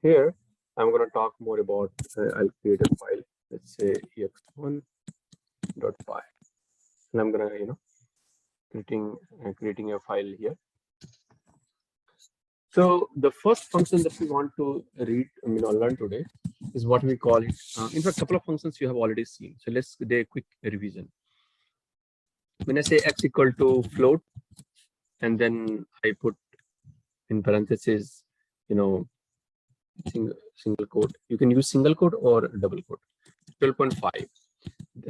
here I'm going to talk more about, I'll create a file, let's say ex1.py, and I'm going to, creating a file here. So the first function that we want to learn today is what we call it. In fact, a couple of functions you have already seen. So let's do a quick revision. When I say x equal to float, and then I put in parentheses, single quote. You can use single quote or double quote. 12.5.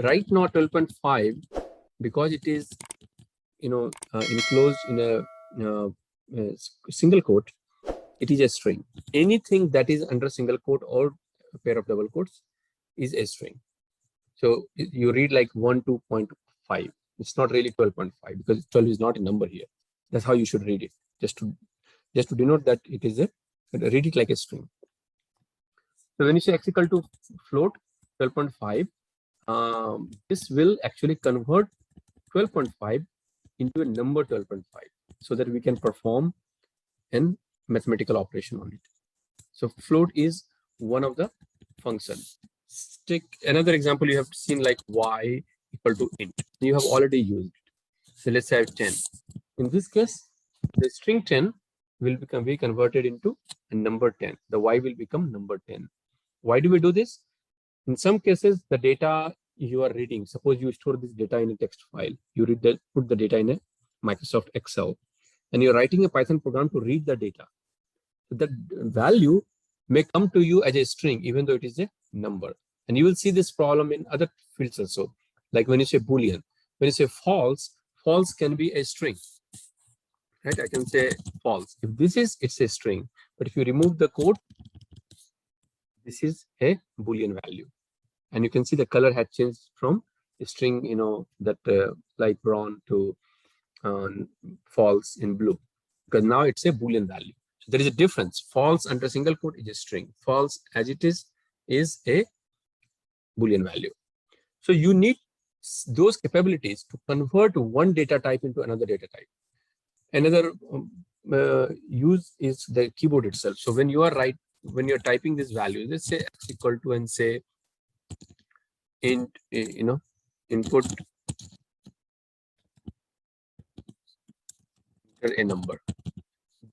Right now, 12.5, because it is, enclosed in a single quote, it is a string. Anything that is under single quote or a pair of double quotes is a string. So you read like 12.5. It's not really 12.5 because 12 is not a number here. That's how you should read it. Just to denote that it is read it like a string. So when you say x equal to float 12.5, this will actually convert 12.5 into a number 12.5 so that we can perform an mathematical operation on it. So float is one of the functions. Take another example. You have seen like y equal to int. You have already used it. So let's say I have 10. In this case, the string 10 will be converted into a number 10. The y will become number 10. Why do we do this? In some cases, the data you are reading, suppose you store this data in a text file, you put the data in a Microsoft Excel, and you're writing a Python program to read the data. That value may come to you as a string, even though it is a number. And you will see this problem in other fields also. Like when you say Boolean, when you say false, false can be a string, right? I can say false. If this is, it's a string. But if you remove the quote, this is a Boolean value. And you can see the color had changed from a string, that light brown to false in blue, because now it's a Boolean value. So there is a difference. False under single quote is a string. False as it is a Boolean value. So you need those capabilities to convert one data type into another data type. Another use is the keyboard itself. So when you're typing this value, let's say x equal to and say int, input a number.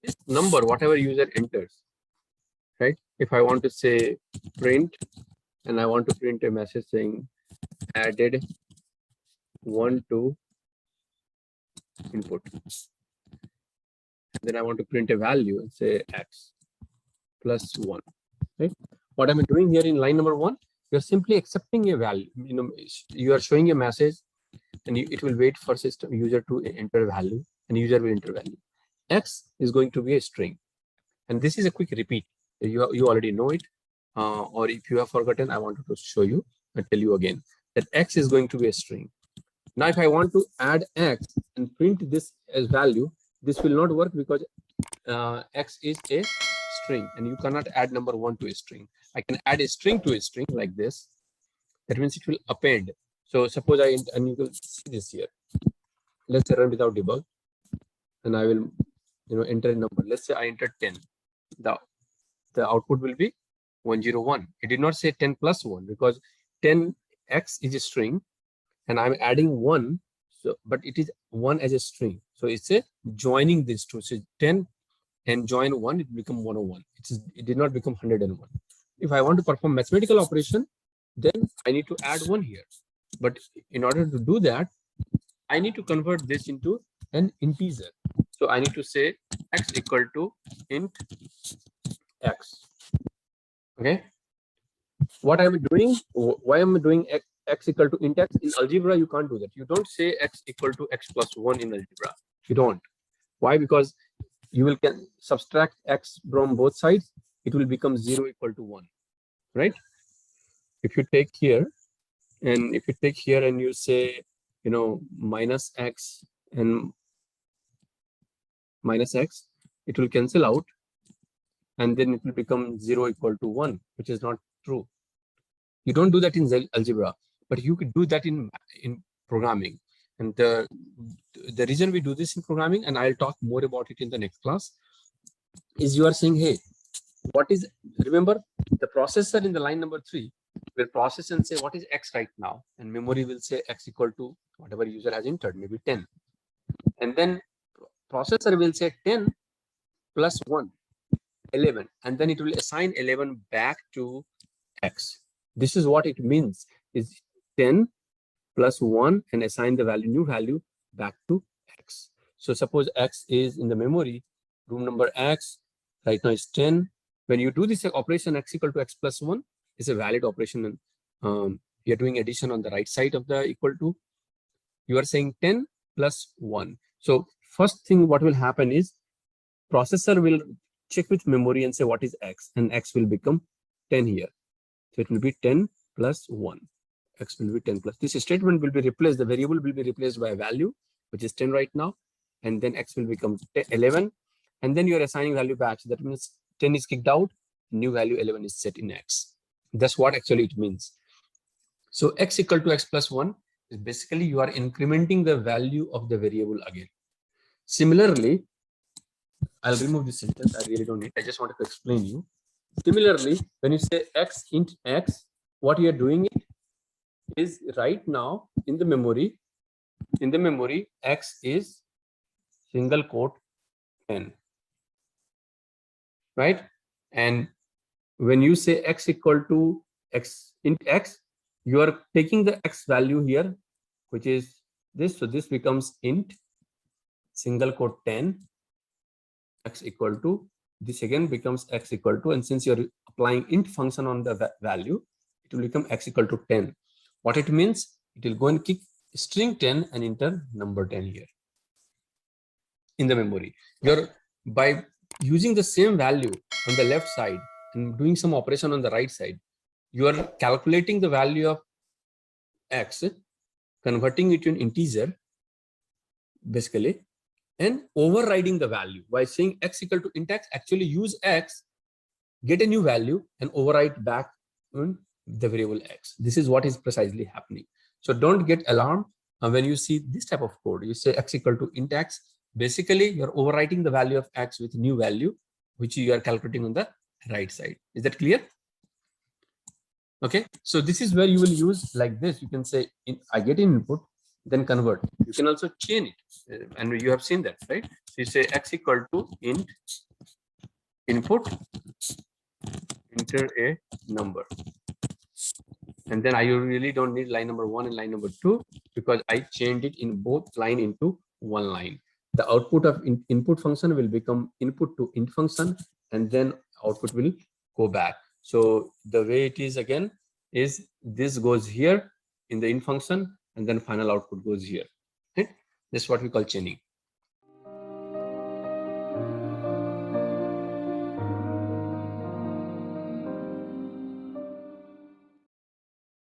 This number, whatever user enters, right? If I want to say print, and I want to print a message saying added 1 to input, and then I want to print a value and say x plus 1, right? What am I doing here in line number 1? You're simply accepting a value. You are showing a message, and it will wait for system user to enter value, and user will enter value. X is going to be a string, and this is a quick repeat. You already know it, or if you have forgotten, I wanted to show you and tell you again that x is going to be a string. Now, if I want to add x and print this as value, this will not work because x is a string, and you cannot add number 1 to a string. I can add a string to a string like this. That means it will append. So suppose and you will see this here. Let's say run without debug, and I will enter a number. Let's say I entered 10. The output will be 101. It did not say 10 plus 1 because 10x is a string, and I'm adding 1. So, but it is 1 as a string. So it's a joining these two. So 10 and join 1, it become 101. It did not become 101. If I want to perform mathematical operation, then I need to add 1 here. But in order to do that, I need to convert this into an integer. So I need to say x equal to int x. Okay. What I'm doing, why am I doing x equal to int x? In algebra, you can't do that. You don't say x equal to x plus 1 in algebra. You don't. Why? Because you can subtract x from both sides. It will become 0 equal to 1, right? If you take here, and you say, minus x and minus x, it will cancel out, and then it will become 0 equal to 1, which is not true. You don't do that in algebra, but you could do that in programming. And the reason we do this in programming, and I'll talk more about it in the next class, is you are saying, hey, what is, remember the processor in the line number 3 will process and say what is X right now, and memory will say X equal to whatever user has entered, maybe 10. And then processor will say 10 plus 1, 11, and then it will assign 11 back to X. This is what it means, is 10 plus 1 and assign the value, new value back to X. So suppose X is in the memory, room number X right now is 10. When you do this operation, X equal to X plus 1 is a valid operation. You're doing addition on the right side of the equal to. You are saying 10 plus 1. So first thing what will happen is processor will check with memory and say what is X, and X will become 10 here. So it will be 10 plus 1. X will be 10 plus. This statement will be replaced. The variable will be replaced by a value, which is 10 right now. And then X will become 11. And then you are assigning value back. So that means 10 is kicked out. New value 11 is set in X. That's what actually it means. So X equal to X plus 1 is basically you are incrementing the value of the variable again. Similarly, I'll remove this sentence. I really don't need. I just wanted to explain you. Similarly, when you say X int X, what you are doing is right now in the memory, X is single quote 10, right? And when you say X equal to X int X, you are taking the X value here, which is this. So this becomes int single quote 10, X equal to, this again becomes X equal to, and since you're applying int function on the value, it will become X equal to 10. What it means, it will go and kick string 10 and enter number 10 here in the memory. You're, by using the same value on the left side and doing some operation on the right side, you are calculating the value of X, converting it to an integer, basically, and overriding the value by saying X equal to int X. Actually use X, get a new value, and override back on the variable X. This is what is precisely happening. So don't get alarmed when you see this type of code. You say X equal to int X. Basically, you're overwriting the value of X with new value, which you are calculating on the right side. Is that clear? Okay. So this is where you will use like this. You can say, I get input, then convert. You can also chain it, and you have seen that, right? So you say X equal to int input, enter a number. And then I really don't need line number 1 and line number 2 because I chained it in both line into one line. The output of input function will become input to int function, and then output will go back. So the way it is again is this goes here in the int function, and then final output goes here. Right? That's what we call chaining.